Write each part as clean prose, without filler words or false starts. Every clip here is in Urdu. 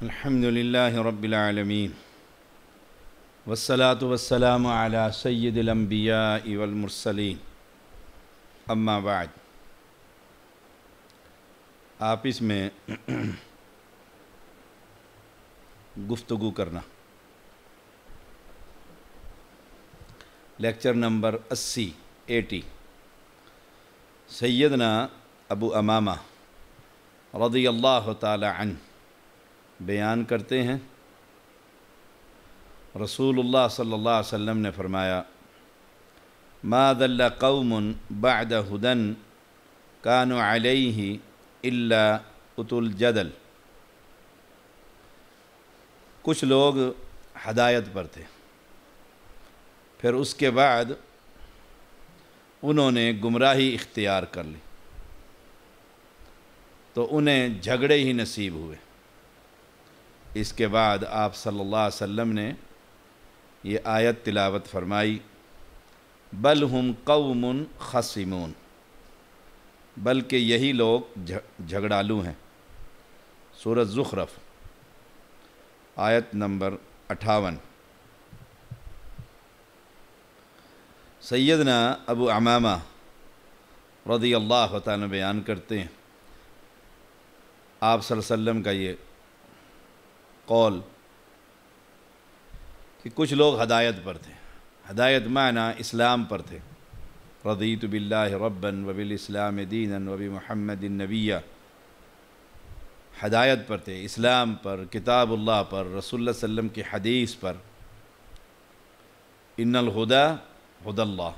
الحمد للہ رب العالمین والصلاة والسلام علی سید الانبیاء والمرسلین اما بعد۔ آپس میں گفتگو کرنا، لیکچر نمبر 80 سیدنا ابو امامہ رضی اللہ تعالی عنہ بیان کرتے ہیں، رسول اللہ صلی اللہ علیہ وسلم نے فرمایا: ما ضل قوم بعد ہدی کانوا علیہ الا اولو الجدل۔ کچھ لوگ ہدایت پر تھے، پھر اس کے بعد انہوں نے گمراہی اختیار کر لی تو انہیں جھگڑے ہی نصیب ہوئے۔ اس کے بعد آپ صلی اللہ علیہ وسلم نے یہ آیت تلاوت فرمائی: بل ہم قوم خصمون، بلکہ یہی لوگ جھگڑالو ہیں۔ سورۃ زخرف آیت نمبر 58۔ سیدنا ابو امامہ رضی اللہ تعالیٰ بیان کرتے ہیں، آپ صلی اللہ علیہ وسلم کا یہ قول کہ کچھ لوگ ہدایت پر تھے، ہدایت معنی اسلام پر تھے، رضیت باللہ ربا وبالاسلام دینا وبمحمد نبیا، ہدایت پر تھے، اسلام پر، کتاب اللہ پر، رسول اللہ صلی اللہ علیہ وسلم کی حدیث پر۔ ان الہدی ہدی اللہ۔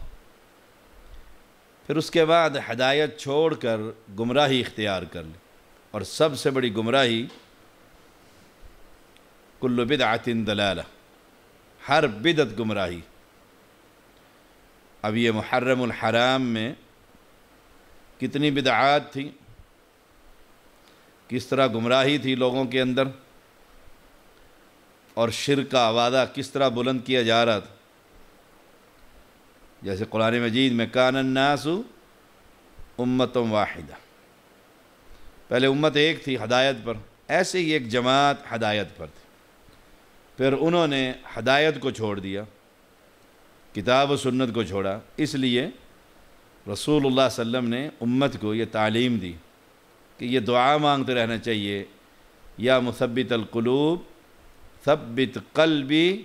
پھر اس کے بعد ہدایت چھوڑ کر گمراہی اختیار کر لی، اور سب سے بڑی گمراہی کل بدعۃ ضلالہ، ہر بدعت گمراہی۔ اب یہ محرم الحرام میں کتنی بدعات تھیں، کس طرح گمراہی تھی لوگوں کے اندر، اور شرک کا وعدہ کس طرح بلند کیا جا رہا تھا۔ جیسے قرآن مجید میں کان الناس امۃ واحدہ، پہلے امت ایک تھی ہدایت پر، ایسے ہی ایک جماعت ہدایت پر تھی، پھر انہوں نے ہدایت کو چھوڑ دیا، کتاب و سنت کو چھوڑا۔ اس لیے رسول اللہ صلی اللہ علیہ وسلم نے امت کو یہ تعلیم دی کہ یہ دعا مانگتے رہنا چاہیے: یا مثبت القلوب ثبت قلبی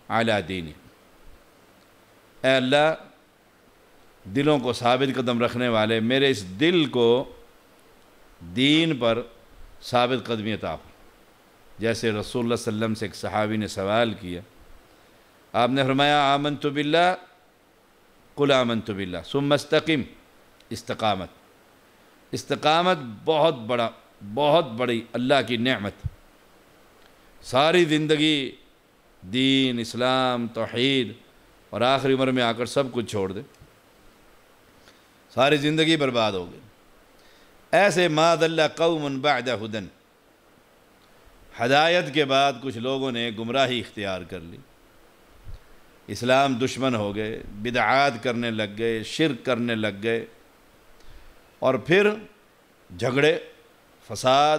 علی دینک۔ اے اللہ، دلوں کو ثابت قدم رکھنے والے، میرے اس دل کو دین پر ثابت قدمی عطا فرما۔ جیسے رسول اللہ صلی اللہ علیہ وسلم سے ایک صحابی نے سوال کیا، آپ نے فرمایا: آمنت باللہ، قل آمنت باللہ ثم استقم۔ استقامت، استقامت بہت بڑی اللہ کی نعمت۔ ساری زندگی دین، اسلام، توحید، اور آخری عمر میں آ کر سب کچھ چھوڑ دے، ساری زندگی برباد ہو گئی۔ ایسے ما ضل قوم بعد ہدی، ہدایت کے بعد کچھ لوگوں نے گمراہی اختیار کر لی، اسلام دشمن ہو گئے، بدعات کرنے لگ گئے، شرک کرنے لگ گئے، اور پھر جھگڑے، فساد،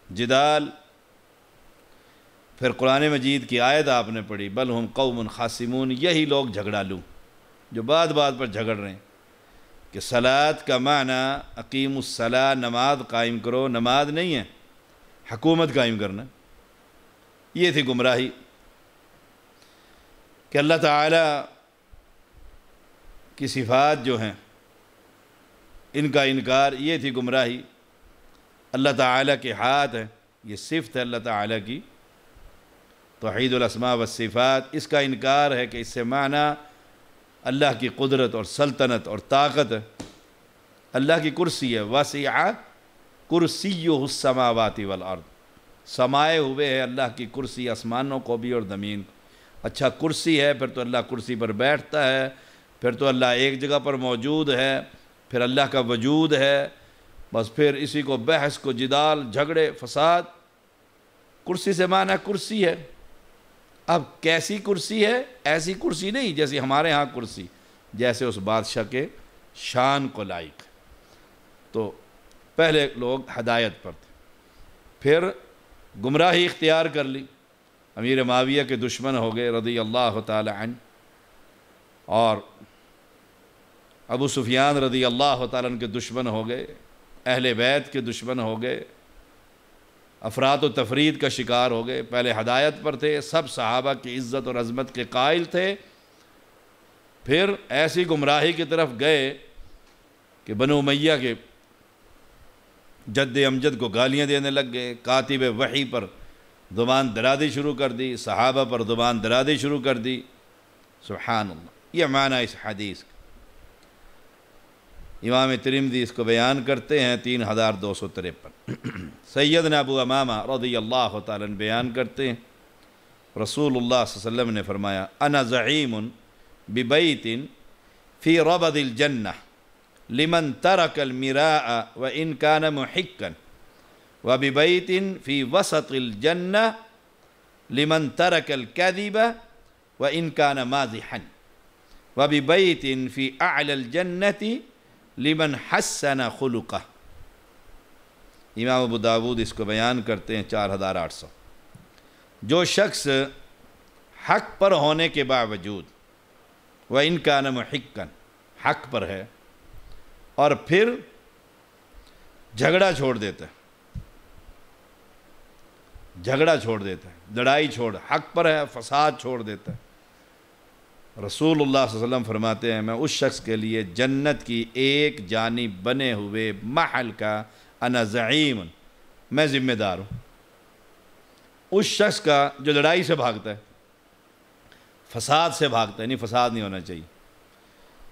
جدال۔ پھر قرآن مجید کی آیت آپ نے پڑھی: بل ہم قوم خاصمون، یہی لوگ جھگڑالو جو بات پر جھگڑ رہے ہیں کہ صلاۃ کا معنی اقیم الصلاۃ، نماز قائم کرو، نماز نہیں ہے، حکومت قائم کرنا۔ یہ تھی گمراہی کہ اللہ تعالیٰ کی صفات جو ہیں ان کا انکار، یہ تھی گمراہی۔ اللہ تعالیٰ کے ہاتھ ہے، یہ صفت ہے اللہ تعالیٰ کی، توحید الاسماء والصفات، اس کا انکار ہے کہ اس سے معنی اللہ کی قدرت اور سلطنت اور طاقت ہے۔ اللہ کی کرسی ہے، وسع کرسیہ السماوات والارض، سمائے ہوئے ہے اللہ کی کرسی آسمانوں کو بھی اور زمین کو۔ اچھا، کرسی ہے، پھر تو اللہ کرسی پر بیٹھتا ہے، پھر تو اللہ ایک جگہ پر موجود ہے، پھر اللہ کا وجود ہے، بس پھر اسی کو بحث کو جدال، جھگڑے، فساد۔ کرسی سے معنی کرسی ہے۔ اب کیسی کرسی ہے؟ ایسی کرسی نہیں جیسی ہمارے ہاں کرسی، جیسے اس بادشاہ کے شان کو لائق۔ تو پہلے لوگ ہدایت پر تھے، پھر گمراہی اختیار کر لی، امیر معاویہ کے دشمن ہو گئے رضی اللہ تعالی عنہ، اور ابو سفیان رضی اللہ تعالیٰ عنہ کے دشمن ہو گئے، اہل بیت کے دشمن ہو گئے، افراط و تفرید کا شکار ہو گئے۔ پہلے ہدایت پر تھے، سب صحابہ کی عزت اور عظمت کے قائل تھے، پھر ایسی گمراہی کی طرف گئے کہ بنو امیہ کے جد امجد کو گالیاں دینے لگ گئے، کاتب وحی پر زبان درازی شروع کر دی، صحابہ پر زبان درازی شروع کر دی۔ سبحان اللہ، یہ معنی اس حدیث کا۔ امام ترمذی اس کو بیان کرتے ہیں 3253۔ سیدنا ابو امامہ رضی اللہ تعالیٰ عنہ بیان کرتے ہیں رسول اللہ صلی اللہ علیہ وسلم نے فرمایا انا زعیم ببیت فی ربد الجنہ لمن ترک المراء وان کان محقا وببیت فی وسط الجنہ لمن ترک الکذب وان کان مازحا وببیت فی اعلی الجنہ لمن حسن خلقہ۔ امام ابو داود اس کو بیان کرتے ہیں 4800۔ جو شخص حق پر ہونے کے باوجود وَإِن كَانَ مُحِقًّا حق پر ہے اور پھر جھگڑا چھوڑ دیتا ہے، جھگڑا چھوڑ دیتا ہے، لڑائی چھوڑ، حق پر ہے فساد چھوڑ دیتا ہے، رسول اللہ صلی اللہ علیہ وسلم فرماتے ہیں میں اس شخص کے لیے جنت کی ایک جانب بنے ہوئے محل کا انا زعیم، میں ذمہ دار ہوں۔ اس شخص کا جو لڑائی سے بھاگتا ہے، فساد سے بھاگتا ہے، نہیں فساد نہیں ہونا چاہیے،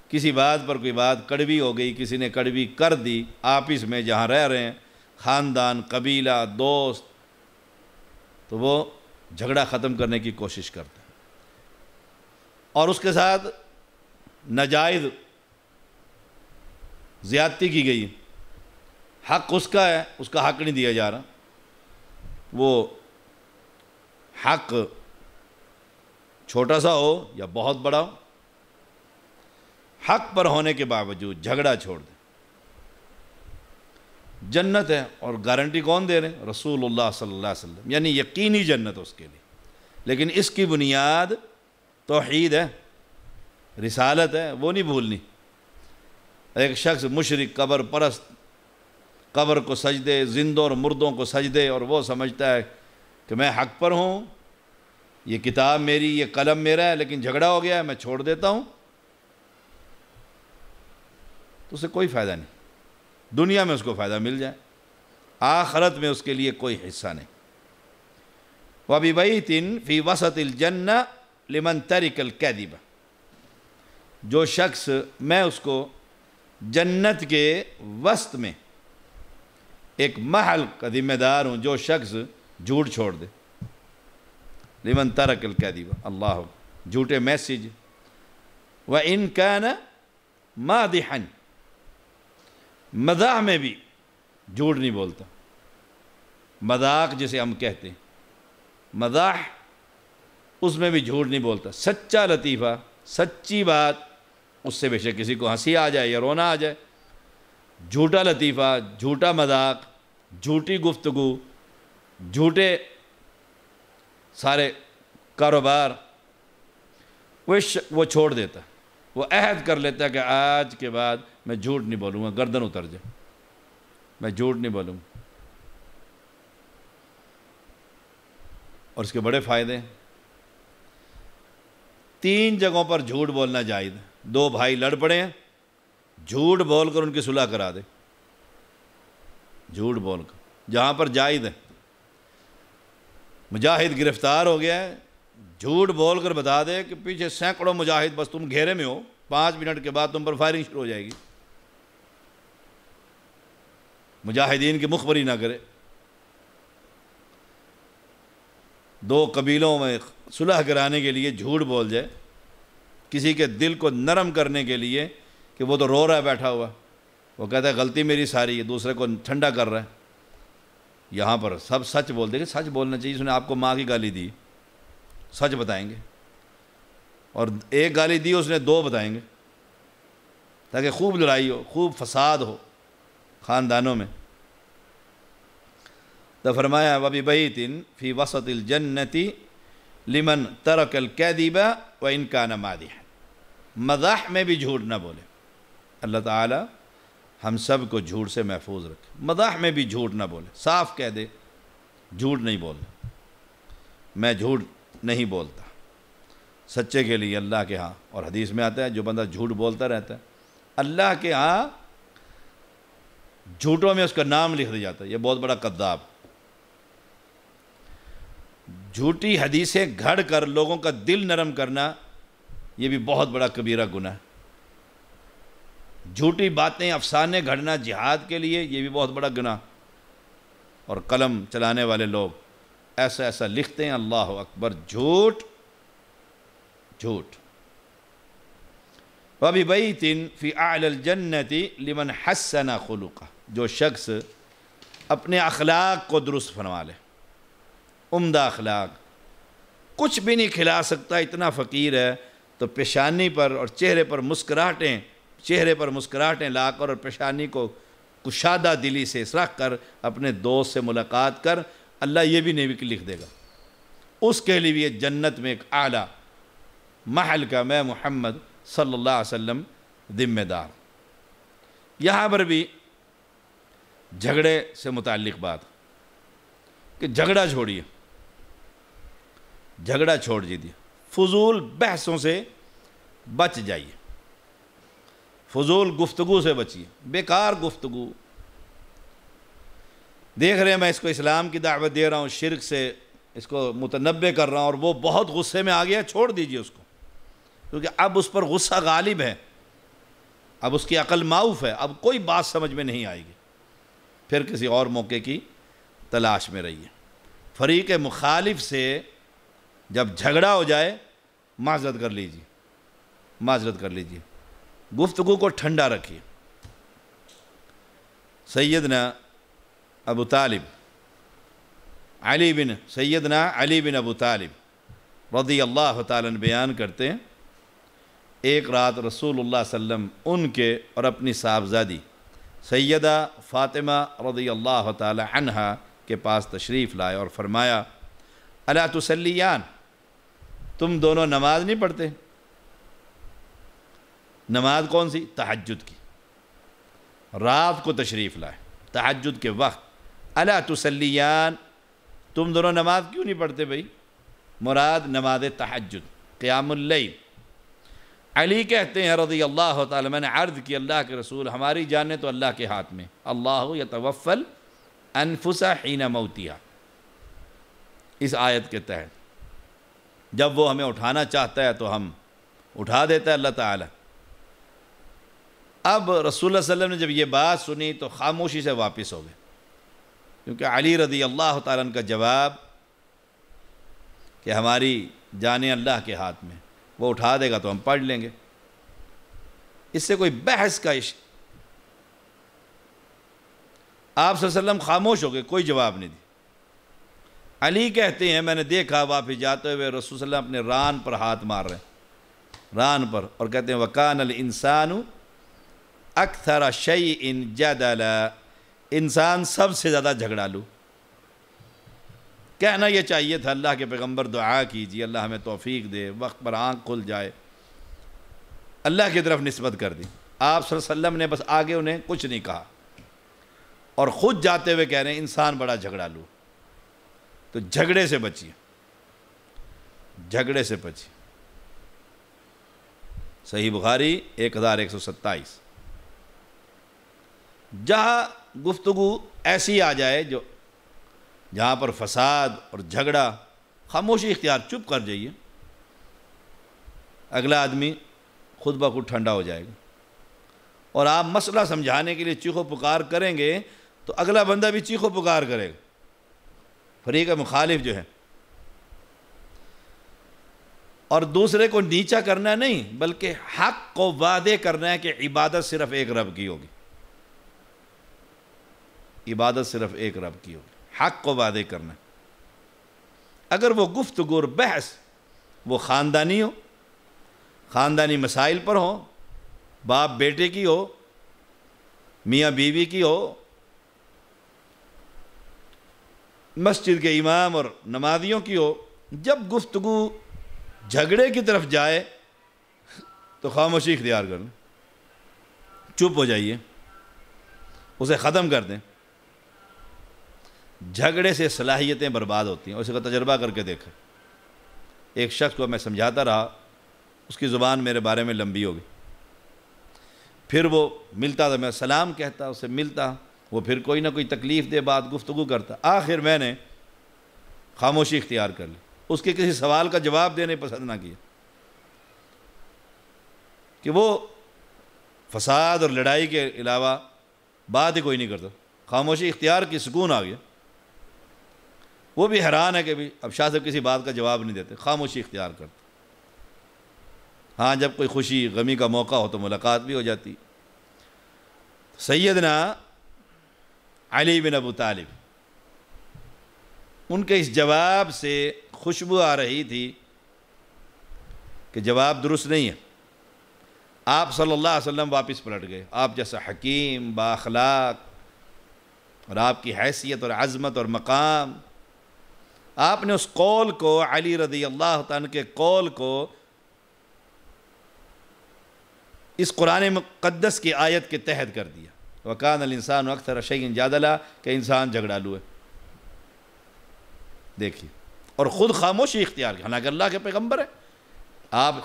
کسی بات پر کوئی بات کڑوی ہو گئی، کسی نے کڑوی کر دی، آپس میں جہاں رہ رہے ہیں، خاندان، قبیلہ، دوست، تو وہ جھگڑا ختم کرنے کی کوشش کرتا ہے، اور اس کے ساتھ ناجائز زیادتی کی گئی، حق اس کا ہے، اس کا حق نہیں دیا جا رہا، وہ حق چھوٹا سا ہو یا بہت بڑا ہو، حق پر ہونے کے باوجود جھگڑا چھوڑ دے، جنت ہے۔ اور گارنٹی کون دے رہے ہیں؟ رسول اللہ صلی اللہ علیہ وسلم، یعنی یقینی جنت اس کے لیے، لیکن اس کی بنیاد توحید ہے، رسالت ہے، وہ نہیں بھولنی۔ ایک شخص مشرک، قبر پرست، قبر کو سجدے، زندوں اور مردوں کو سجدے، اور وہ سمجھتا ہے کہ میں حق پر ہوں، یہ کتاب میری، یہ قلم میرا ہے، لیکن جھگڑا ہو گیا ہے میں چھوڑ دیتا ہوں، تو اسے کوئی فائدہ نہیں، دنیا میں اس کو فائدہ مل جائے، آخرت میں اس کے لیے کوئی حصہ نہیں۔ وَبِبَيْتٍ فِي وَسَطِ الْجَنَّةِ لِمَنْ تَرِكَ الْكَذِبَ، جو شخص، میں اس کو جنت کے وسط میں ایک محل کا ذمہ دار ہوں، جو شخص جھوٹ چھوڑ دے، لمن ترک الکذب، اللہ، جھوٹے میسج، وَإِن كَانَ مَادِحًا، مزاح میں بھی جھوٹ نہیں بولتا، مذاق جسے ہم کہتے ہیں، مزاح، اس میں بھی جھوٹ نہیں بولتا، سچا لطیفہ، سچی بات، اس سے بے شک کسی کو ہنسی آ جائے یا رونا آ جائے، جھوٹا لطیفہ، جھوٹا مذاق، جھوٹی گفتگو، جھوٹے سارے کاروبار، وہ چھوڑ دیتا، وہ عہد کر لیتا کہ آج کے بعد میں جھوٹ نہیں بولوں گا، گردن اتر جائے، میں جھوٹ نہیں بولوں گا۔ اور اس کے بڑے فائدے ہیں، 3 جگہوں پر جھوٹ بولنا جائز ہے۔ 2 بھائی لڑ پڑے ہیں، جھوٹ بول کر ان کی صلح کرا دے، جھوٹ بول کر، جہاں پر جائز ہے۔ مجاہد گرفتار ہو گیا ہے، جھوٹ بول کر بتا دے کہ پیچھے سینکڑوں مجاہد، بس تم گھیرے میں ہو، 5 منٹ کے بعد تم پر فائرنگ شروع ہو جائے گی، مجاہدین کی مخبری نہ کرے۔ 2 قبیلوں میں صلح کرانے کے لیے جھوٹ بول جائے، کسی کے دل کو نرم کرنے کے لیے کہ وہ تو رو رہا ہے بیٹھا ہوا، وہ کہتا ہے غلطی میری ساری ہے، دوسرے کو ٹھنڈا کر رہا ہے۔ یہاں پر سب سچ بول دیں گے، سچ بولنا چاہیے، اس نے آپ کو ماں کی گالی دی، سچ بتائیں گے، اور 1 گالی دی اس نے 2 بتائیں گے، تاکہ خوب لڑائی ہو، خوب فساد ہو خاندانوں میں۔ تو فرمایا وَبِبَيْتٍ فِي وَسَطِ الْجَنَّةِ لِمَنْ تَرَكَ الْكَذِبَ وَإِنْ كَانَ مَادِحًا۔ مزاح میں بھی جھوٹ نہ بولے۔ اللہ تعالی ہم سب کو جھوٹ سے محفوظ رکھے۔ مزاح میں بھی جھوٹ نہ بولے، صاف کہہ دے جھوٹ نہیں بولنا، میں جھوٹ نہیں بولتا۔ سچے کے لیے اللہ کے ہاں، اور حدیث میں آتا ہے جو بندہ جھوٹ بولتا رہتا ہے اللہ کے ہاں جھوٹوں میں اس کا نام لکھ دیا جاتا ہے، یہ بہت بڑا کذاب۔ جھوٹی حدیثیں گھڑ کر لوگوں کا دل نرم کرنا یہ بھی بہت بڑا کبیرہ گناہ ہے۔ جھوٹی باتیں افسانے گھڑنا جہاد کے لیے یہ بھی بہت بڑا گناہ، اور قلم چلانے والے لوگ ایسا ایسا لکھتے ہیں، اللہ اکبر، جھوٹ جھوٹ۔ وَبِبَيْتٍ فِي أَعْلَى الْجَنَّةِ لِمَنْ حَسَّنَ خُلُقَهُ، جو شخص اپنے اخلاق کو درست فرما لے، عمدہ اخلاق، کچھ بھی نہیں کھلا سکتا، اتنا فقیر ہے تو پیشانی پر اور چہرے پر مسکراہٹیں لا کر اور پیشانی کو کشادہ دلی سے رکھ کر اپنے دوست سے ملاقات کر، اللہ یہ بھی نہیں لکھ دے گا اس کے لیے بھی جنت میں ایک اعلیٰ محل کا میں محمد صلی اللہ علیہ وسلم ذمہ دار۔ یہاں پر بھی جھگڑے سے متعلق بات کہ جھگڑا چھوڑیے، جھگڑا چھوڑ دیجیے، فضول بحثوں سے بچ جائیے، فضول گفتگو سے بچیے، بیکار گفتگو۔ دیکھ رہے ہیں میں اس کو اسلام کی دعوت دے رہا ہوں، شرک سے اس کو متنبع کر رہا ہوں، اور وہ بہت غصے میں آ گیا، چھوڑ دیجیے اس کو، کیونکہ اب اس پر غصہ غالب ہے، اب اس کی عقل معاف ہے، اب کوئی بات سمجھ میں نہیں آئے گی، پھر کسی اور موقع کی تلاش میں رہیے۔ فریق مخالف سے جب جھگڑا ہو جائے معذرت کر لیجیے، گفتگو کو ٹھنڈا رکھیے۔ سیدنا علی بن ابو طالب رضی اللہ تعالیٰ عنہ بیان کرتے ہیں، ایک رات رسول اللہ صلی اللہ علیہ وسلم ان کے اور اپنی صاحبزادی سیدہ فاطمہ رضی اللہ تعالیٰ عنہا کے پاس تشریف لائے اور فرمایا الا تصلیان، تم دونوں نماز نہیں پڑھتے؟ نماز کون سی؟ تہجد کی۔ رات کو تشریف لائے تہجد کے وقت، الا تصلیان، تم دونوں نماز کیوں نہیں پڑھتے بھائی؟ مراد نماز تہجد، قیام اللیل۔ علی کہتے ہیں رضی اللہ تعالی، میں نے عرض کی اللہ کے رسول، ہماری جانیں تو اللہ کے ہاتھ میں، اللہ یتوفی الانفس حین موتها، اس آیت کے تحت جب وہ ہمیں اٹھانا چاہتا ہے تو ہم اٹھا دیتا ہے اللہ تعالی۔ اب رسول اللہ صلی اللہ علیہ وسلم نے جب یہ بات سنی تو خاموشی سے واپس ہو گئے، کیونکہ علی رضی اللہ تعالیٰ عنہ کا جواب کہ ہماری جانیں اللہ کے ہاتھ میں، وہ اٹھا دے گا تو ہم پڑھ لیں گے، اس سے کوئی بحث کا آپ صلی اللہ علیہ وسلم خاموش ہو گئے، کوئی جواب نہیں دی۔ علی کہتے ہیں میں نے دیکھا واپس جاتے ہوئے رسول صلی اللہ علیہ وسلم اپنے ران پر ہاتھ مار رہے ہیں، ران پر، اور کہتے ہیں وَكَانَ الْإِنسَانُ اکثر شیء جدلا، انسان سب سے زیادہ جھگڑالو۔ کہنا یہ چاہیے تھا اللہ کے پیغمبر دعا کیجیے اللہ ہمیں توفیق دے، وقت پر آنکھ کھل جائے، اللہ کی طرف نسبت کر دی۔ آپ صلی اللہ علیہ وسلم نے بس آگے انہیں کچھ نہیں کہا، اور خود جاتے ہوئے کہہ رہے ہیں انسان بڑا جھگڑالو۔ تو جھگڑے سے بچیے، جھگڑے سے بچیے۔ صحیح بخاری 1127۔ جہاں گفتگو ایسی آ جائے جہاں پر فساد اور جھگڑا، خاموشی اختیار، چپ کر جائیے، اگلا آدمی خود بخود ٹھنڈا ہو جائے گا، اور آپ مسئلہ سمجھانے کے لیے چیخو پکار کریں گے تو اگلا بندہ بھی چیخو پکار کرے گا، فریق مخالف جو ہے۔ اور دوسرے کو نیچا کرنا نہیں بلکہ حق کو واضح کرنا ہے کہ عبادت صرف ایک رب کی ہوگی، عبادت صرف ایک رب کی ہوگی، حق کو واضح کرنا ہے۔ اگر وہ گفتگو اور بحث وہ خاندانی ہو، خاندانی مسائل پر ہو، باپ بیٹے کی ہو، میاں بیوی کی ہو، مسجد کے امام اور نمازیوں کی ہو، جب گفتگو جھگڑے کی طرف جائے تو خاموشی اختیار کر لیں، چپ ہو جائیے، اسے ختم کر دیں۔ جھگڑے سے صلاحیتیں برباد ہوتی ہیں، اسے کا تجربہ کر کے دیکھیں۔ ایک شخص کو میں سمجھاتا رہا، اس کی زبان میرے بارے میں لمبی ہو گئی، پھر وہ ملتا تھا، میں سلام کہتا، اسے ملتا، وہ پھر کوئی نہ کوئی تکلیف دے بات گفتگو کرتا، آخر میں نے خاموشی اختیار کر لی، اس کے کسی سوال کا جواب دینے پسند نہ کیا کہ وہ فساد اور لڑائی کے علاوہ بات ہی کوئی نہیں کرتا، خاموشی اختیار کی، سکون آ گیا۔ وہ بھی حیران ہے کہ بھی اب شاہ صاحب کسی بات کا جواب نہیں دیتے، خاموشی اختیار کرتے۔ ہاں جب کوئی خوشی غمی کا موقع ہو تو ملاقات بھی ہو جاتی۔ سیدنا علی بن ابو طالب، ان کے اس جواب سے خوشبو آ رہی تھی کہ جواب درست نہیں ہے۔ آپ صلی اللہ علیہ وسلم واپس پلٹ گئے، آپ جیسا حکیم بااخلاق اور آپ کی حیثیت اور عظمت اور مقام، آپ نے اس قول کو، علی رضی اللہ تعالیٰ کے قول کو اس قرآن مقدس کی آیت کے تحت کر دیا، وَكَانَ الْإِنسَانُ أَكْثَرَ شَيْءٍ جَدَلًا، کہ انسان جھگڑالو ہے۔ دیکھیے، اور خود خاموشی اختیار کی، حالانکہ اللہ کے پیغمبر ہیں، آپ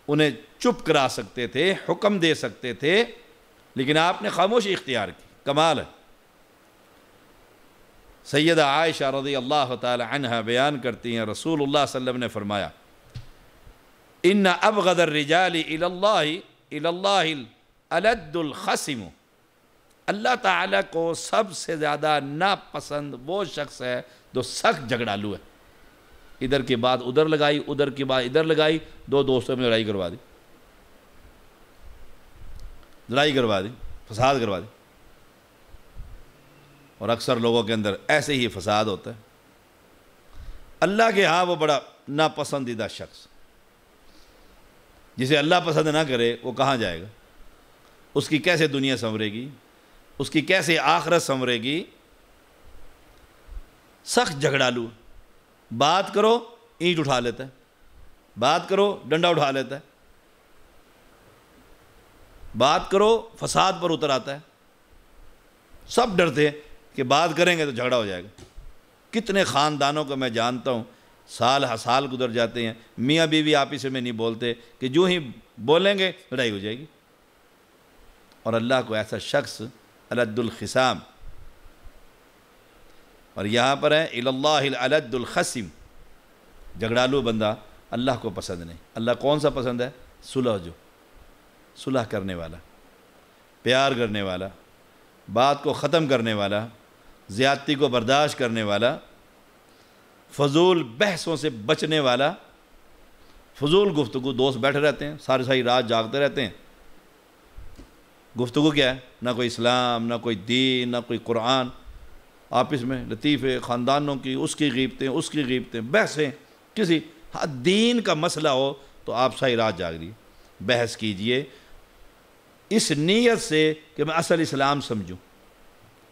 انہیں چپ کرا سکتے تھے، حکم دے سکتے تھے، لیکن آپ نے خاموشی اختیار کی، کمال ہے۔ سیدہ عائشہ رضی اللہ تعالی عنہ بیان کرتی ہیں، رسول اللہ صلی اللہ علیہ وسلم نے فرمایا، ان ابغض الرجال الى اللہ الالد الخصم، اللہ تعالیٰ کو سب سے زیادہ ناپسند وہ شخص ہے جو سخت جھگڑالو ہے، ادھر کی بات ادھر لگائی، ادھر کی بات ادھر لگائی، دو دوستوں میں لڑائی کروا دی، فساد کروا دی، اور اکثر لوگوں کے اندر ایسے ہی فساد ہوتا ہے۔ اللہ کے ہاں وہ بڑا ناپسندیدہ شخص، جسے اللہ پسند نہ کرے وہ کہاں جائے گا، اس کی کیسے دنیا سنورے گی، اس کی کیسے آخرت سنورے گی۔ سخت جھگڑالو، بات کرو اینٹ اٹھا لیتا ہے، بات کرو ڈنڈا اٹھا لیتا ہے، بات کرو فساد پر اتر آتا ہے۔ سب ڈرتے ہیں کہ بات کریں گے تو جھگڑا ہو جائے گا۔ کتنے خاندانوں کو میں جانتا ہوں، سال ہر سال گزر جاتے ہیں، میاں بیوی آپس میں نہیں بولتے کہ جو ہی بولیں گے لڑائی ہو جائے گی۔ اور اللہ کو ایسا شخص الد الخصام، اور یہاں پر ہے الی اللہ الالد الخصم، جھگڑالو بندہ اللہ کو پسند نہیں۔ اللہ کون سا پسند ہے؟ صلح کرنے والا، پیار کرنے والا، بات کو ختم کرنے والا، زیادتی کو برداشت کرنے والا، فضول بحثوں سے بچنے والا۔ فضول گفتگو، دوست بیٹھے رہتے ہیں ساری رات جاگتے رہتے ہیں، گفتگو کیا ہے؟ نہ کوئی اسلام، نہ کوئی دین، نہ کوئی قرآن، آپس میں لطیفے، خاندانوں کی، اس کی غیبتیں، بحثیں۔ کسی دین کا مسئلہ ہو تو آپ ساری رات جاگ رہی، بحث کیجئے اس نیت سے کہ میں اصل اسلام سمجھوں۔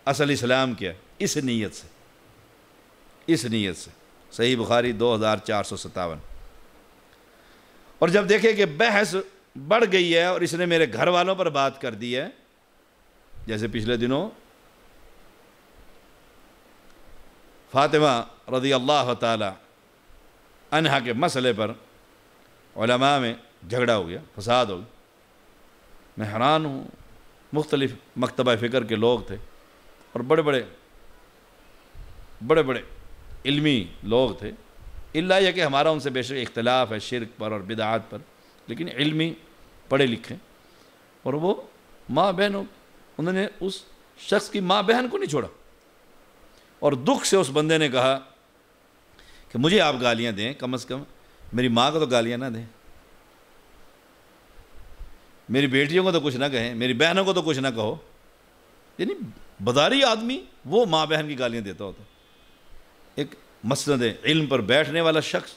اصل اسلام کیا ہے؟ اس نیت سے۔ صحیح بخاری 2457۔ اور جب دیکھیں کہ بحث بڑھ گئی ہے اور اس نے میرے گھر والوں پر بات کر دی ہے، جیسے پچھلے دنوں فاطمہ رضی اللہ تعالی عنہا کے مسئلے پر علماء میں جھگڑا ہو گیا، فساد ہو گیا۔ میں حیران ہوں، مختلف مکتبہ فکر کے لوگ تھے اور بڑے بڑے علمی لوگ تھے، اللہ یہ کہ ہمارا ان سے بے شک اختلاف ہے شرک پر اور بدعات پر، لیکن علمی پڑھے لکھے، اور وہ ماں بہنوں، انہوں نے اس شخص کی ماں بہن کو نہیں چھوڑا، اور دکھ سے اس بندے نے کہا کہ مجھے آپ گالیاں دیں، کم از کم میری ماں کو تو گالیاں نہ دیں، میری بیٹیوں کو تو کچھ نہ کہیں، میری بہنوں کو تو کچھ نہ کہو۔ یعنی بازاری آدمی وہ ماں بہن کی گالیاں دیتا ہوتا، ایک مسند علم پر بیٹھنے والا شخص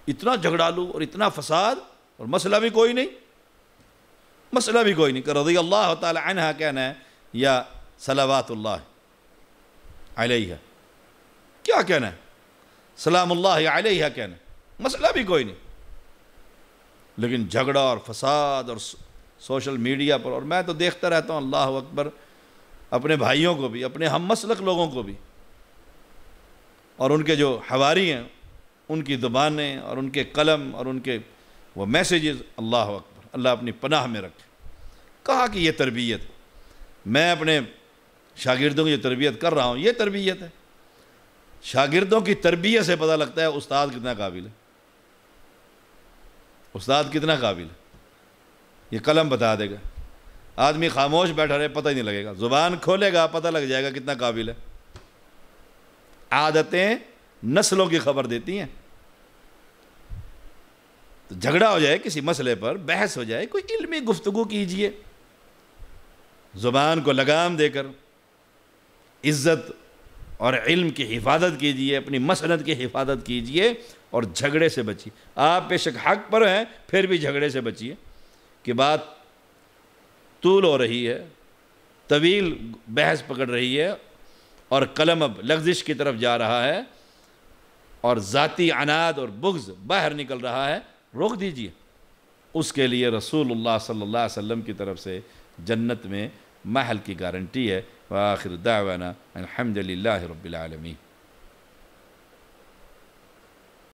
اتنا جھگڑالو اور اتنا فساد، اور مسئلہ بھی کوئی نہیں کہ رضی اللہ تعالی عنہ کہنا ہے یا صلوات اللہ علیہ، کیا کہنا ہے؟ سلام اللہ علیہ کہنا ہے، مسئلہ بھی کوئی نہیں، لیکن جھگڑا اور فساد اور سوشل میڈیا پر، اور میں تو دیکھتا رہتا ہوں اللہ اکبر، اپنے بھائیوں کو بھی، اپنے ہم مسلک لوگوں کو بھی، اور ان کے جو حواری ہیں ان کی زبانیں اور ان کے قلم اور ان کے وہ میسیجز، اللہ اکبر، اللہ اپنی پناہ میں رکھے۔ کہا کہ یہ تربیت، میں اپنے شاگردوں کی جو تربیت کر رہا ہوں یہ تربیت ہے۔ شاگردوں کی تربیت سے پتہ لگتا ہے استاد کتنا قابل ہے، استاد کتنا قابل ہے، یہ قلم بتا دے گا۔ آدمی خاموش بیٹھا رہے پتہ ہی نہیں لگے گا، زبان کھولے گا پتہ لگ جائے گا کتنا قابل ہے۔ عادتیں نسلوں کی خبر دیتی ہیں۔ تو جھگڑا ہو جائے کسی مسئلے پر، بحث ہو جائے، کوئی علمی گفتگو کیجئے، زبان کو لگام دے کر عزت اور علم کی حفاظت کیجئے، اپنی مسند کی حفاظت کیجئے، اور جھگڑے سے بچیے۔ آپ بے شک حق پر ہیں پھر بھی جھگڑے سے بچیے کہ بات طول ہو رہی ہے، طویل بحث پکڑ رہی ہے، اور قلم اب لغزش کی طرف جا رہا ہے، اور ذاتی عناد اور بغض باہر نکل رہا ہے، روک دیجئے۔ اس کے لیے رسول اللہ صلی اللہ علیہ وسلم کی طرف سے جنت میں محل کی گارنٹی ہے۔ وآخر دعوانا الحمد للہ رب العالمین۔